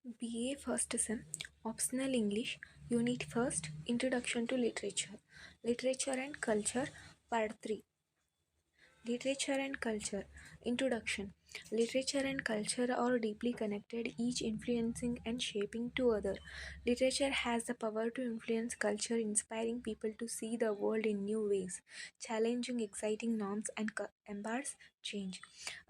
BA1sem, Optional English, Unit 1st, Introduction to Literature, Literature and Culture, Part 3. Literature and Culture. Introduction. Literature and culture are deeply connected, each influencing and shaping to other. Literature has the power to influence culture, inspiring people to see the world in new ways, challenging exciting norms and embrace change.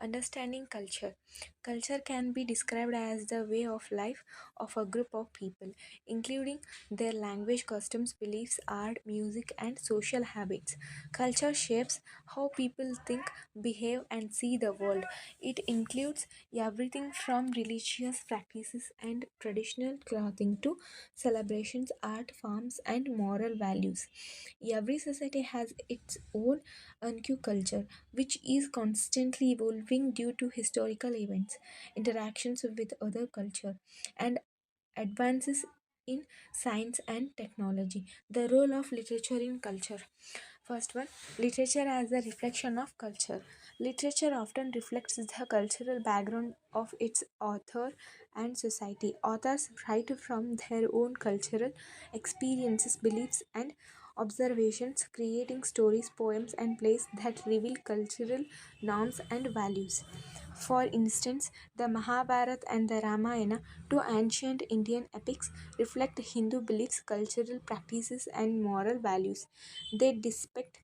Understanding culture. Culture can be described as the way of life of a group of people, including their language, customs, beliefs, art, music, and social habits. Culture shapes how people think, behave, and see the world. It includes everything from religious practices and traditional clothing to celebrations, art forms, and moral values. Every society has its own uncu culture, which is constantly evolving due to historical events, interactions with other culture, and advances in science and technology. The role of literature in culture. First one, literature as a reflection of culture. Literature often reflects the cultural background of its author and society. Authors write from their own cultural experiences, beliefs, and observations, creating stories, poems, and plays that reveal cultural norms and values. For instance, the Mahabharata and the Ramayana, two ancient Indian epics, reflect Hindu beliefs, cultural practices, and moral values. They depict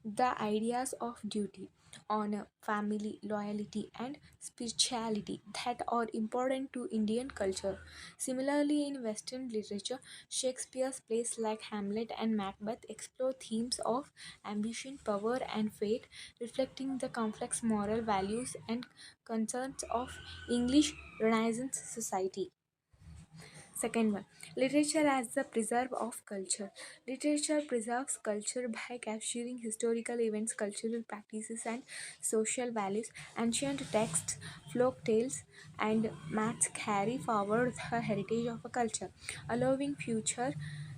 the ideas of duty, honor, family, loyalty, and spirituality that are important to Indian culture. Similarly, in Western literature, Shakespeare's plays like Hamlet and Macbeth explore themes of ambition, power, and fate, reflecting the complex moral values and concerns of English Renaissance society. Second one, literature as the preserve of culture. Literature preserves culture by capturing historical events, cultural practices, and social values. Ancient texts, folk tales, and myths carry forward the heritage of a culture, allowing future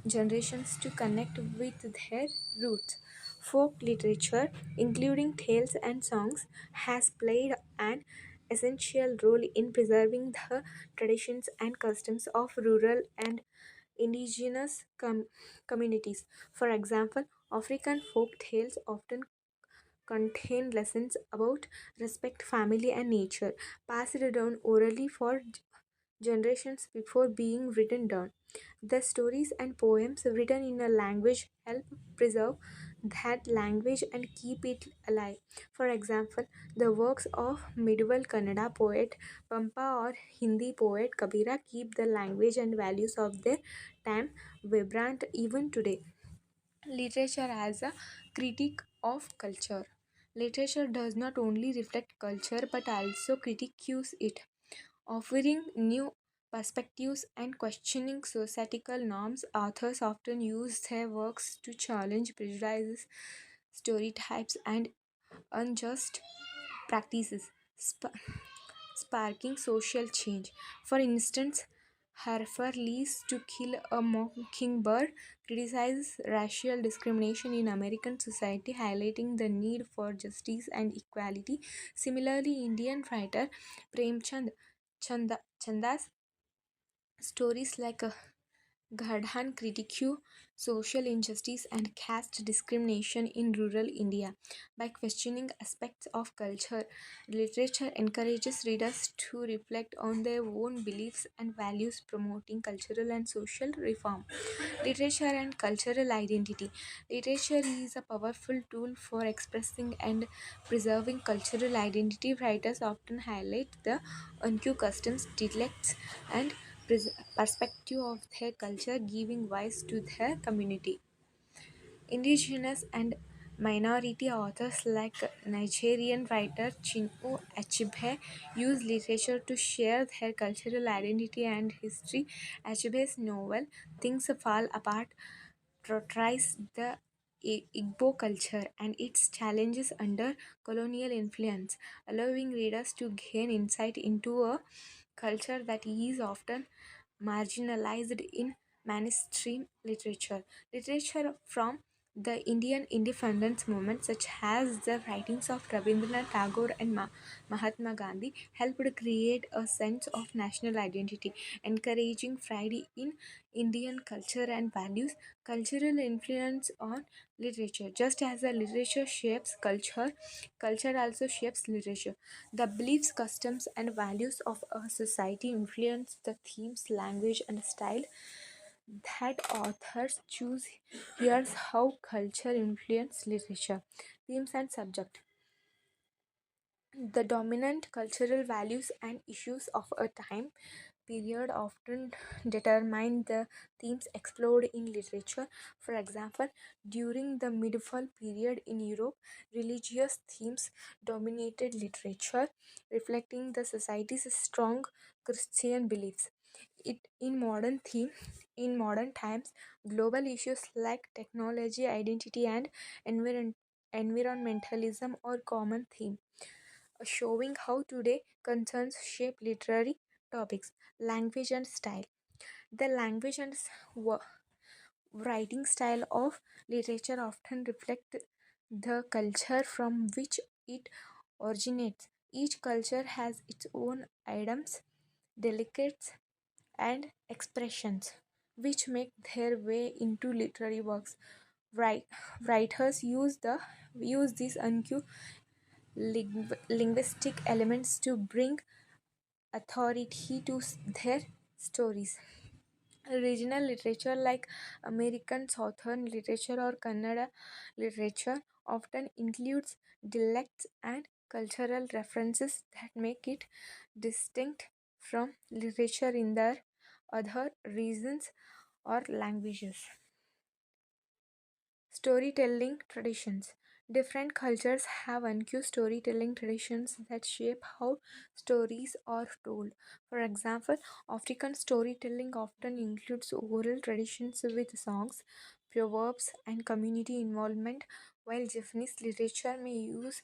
generations to connect with their roots. Folk literature, including tales and songs, has played an essential role in preserving the traditions and customs of rural and indigenous communities. For example, African folk tales often contain lessons about respect, family, and nature, passed down orally for generations before being written down. The stories and poems written in a language help preserve that language and keep it alive. For example, the works of medieval Kannada poet Pampa or Hindi poet Kabira keep the language and values of their time vibrant even today. Literature as a critique of culture. Literature does not only reflect culture but also critiques it, offering new perspectives and questioning societal norms. Authors often use their works to challenge prejudices, stereotypes, and unjust practices, sparking social change. For instance, Harper Lee's To Kill a Mockingbird criticizes racial discrimination in American society, highlighting the need for justice and equality. Similarly, Indian writer Premchand Chanda's stories like Gadhan critique social injustice and caste discrimination in rural India. By questioning aspects of culture, literature encourages readers to reflect on their own beliefs and values, promoting cultural and social reform. Literature and cultural identity. Literature is a powerful tool for expressing and preserving cultural identity. Writers often highlight the uncu customs, dialects, and perspective of their culture, giving voice to their community. Indigenous and minority authors like Nigerian writer Chinua Achebe use literature to share their cultural identity and history. Achebe's novel Things Fall Apart portrays the Igbo culture and its challenges under colonial influence, allowing readers to gain insight into a culture that is often marginalized in mainstream literature. Literature from The Indian independence movement, such as the writings of Rabindranath Tagore and Mahatma Gandhi, helped create a sense of national identity, encouraging pride in Indian culture and values. Cultural influence on literature. Just as the literature shapes culture, culture also shapes literature. The beliefs, customs, and values of a society influence the themes, language, and style that authors choose. Here's how culture influences literature. Themes and subject. The dominant cultural values and issues of a time period often determine the themes explored in literature. For example, during the medieval period in Europe, religious themes dominated literature, reflecting the society's strong Christian beliefs. It in modern times, global issues like technology, identity, and environmentalism are common theme, showing how today concerns shape literary topics. Language and style. The language and writing style of literature often reflect the culture from which it originates. Each culture has its own items, delicates, and expressions which make their way into literary works. Write, writers use these uncut linguistic elements to bring authority to their stories. Regional literature like American Southern literature or Kannada literature often includes dialects and cultural references that make it distinct from literature in their other regions or languages. Storytelling traditions. Different cultures have unique storytelling traditions that shape how stories are told. For example, African storytelling often includes oral traditions with songs, proverbs, and community involvement, while Japanese literature may use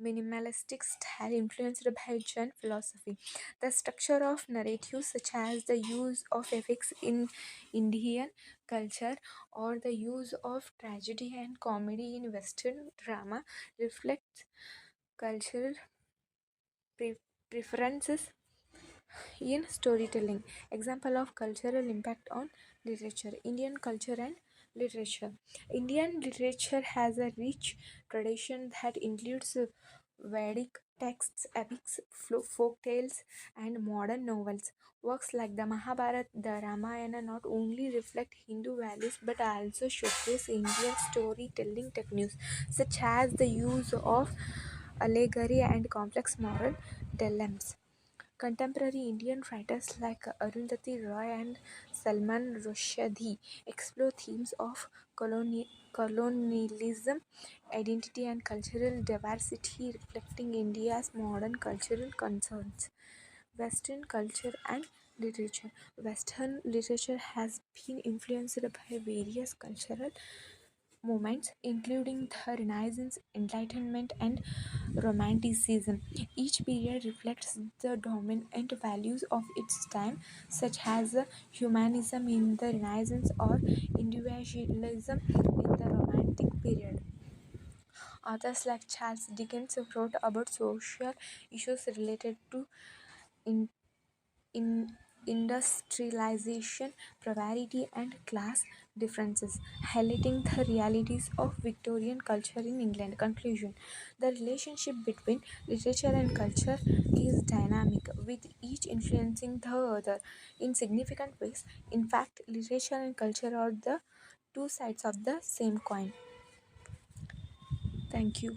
minimalistic style influenced by Zen philosophy. The structure of narratives, such as the use of epics in Indian culture or the use of tragedy and comedy in Western drama, reflects cultural pre- preferences in storytelling. Example of cultural impact on literature. Indian culture and literature. Indian literature has a rich tradition that includes Vedic texts, epics, folk tales, and modern novels. Works like the Mahabharata, the Ramayana not only reflect Hindu values but also showcase Indian storytelling techniques such as the use of allegory and complex moral dilemmas. Contemporary Indian writers like Arundhati Roy and Salman Rushdie explore themes of colonialism, identity, and cultural diversity, reflecting India's modern cultural concerns. Western culture and literature. Western literature has been influenced by various cultural movements, including the Renaissance, Enlightenment, and Romanticism. Each period reflects the dominant values of its time, such as humanism in the Renaissance or individualism in the Romantic period. Authors like Charles Dickens wrote about social issues related to in in industrialization, poverty, and class differences, highlighting the realities of Victorian culture in England. Conclusion. The relationship between literature and culture is dynamic, with each influencing the other in significant ways. In fact, literature and culture are the two sides of the same coin. Thank you.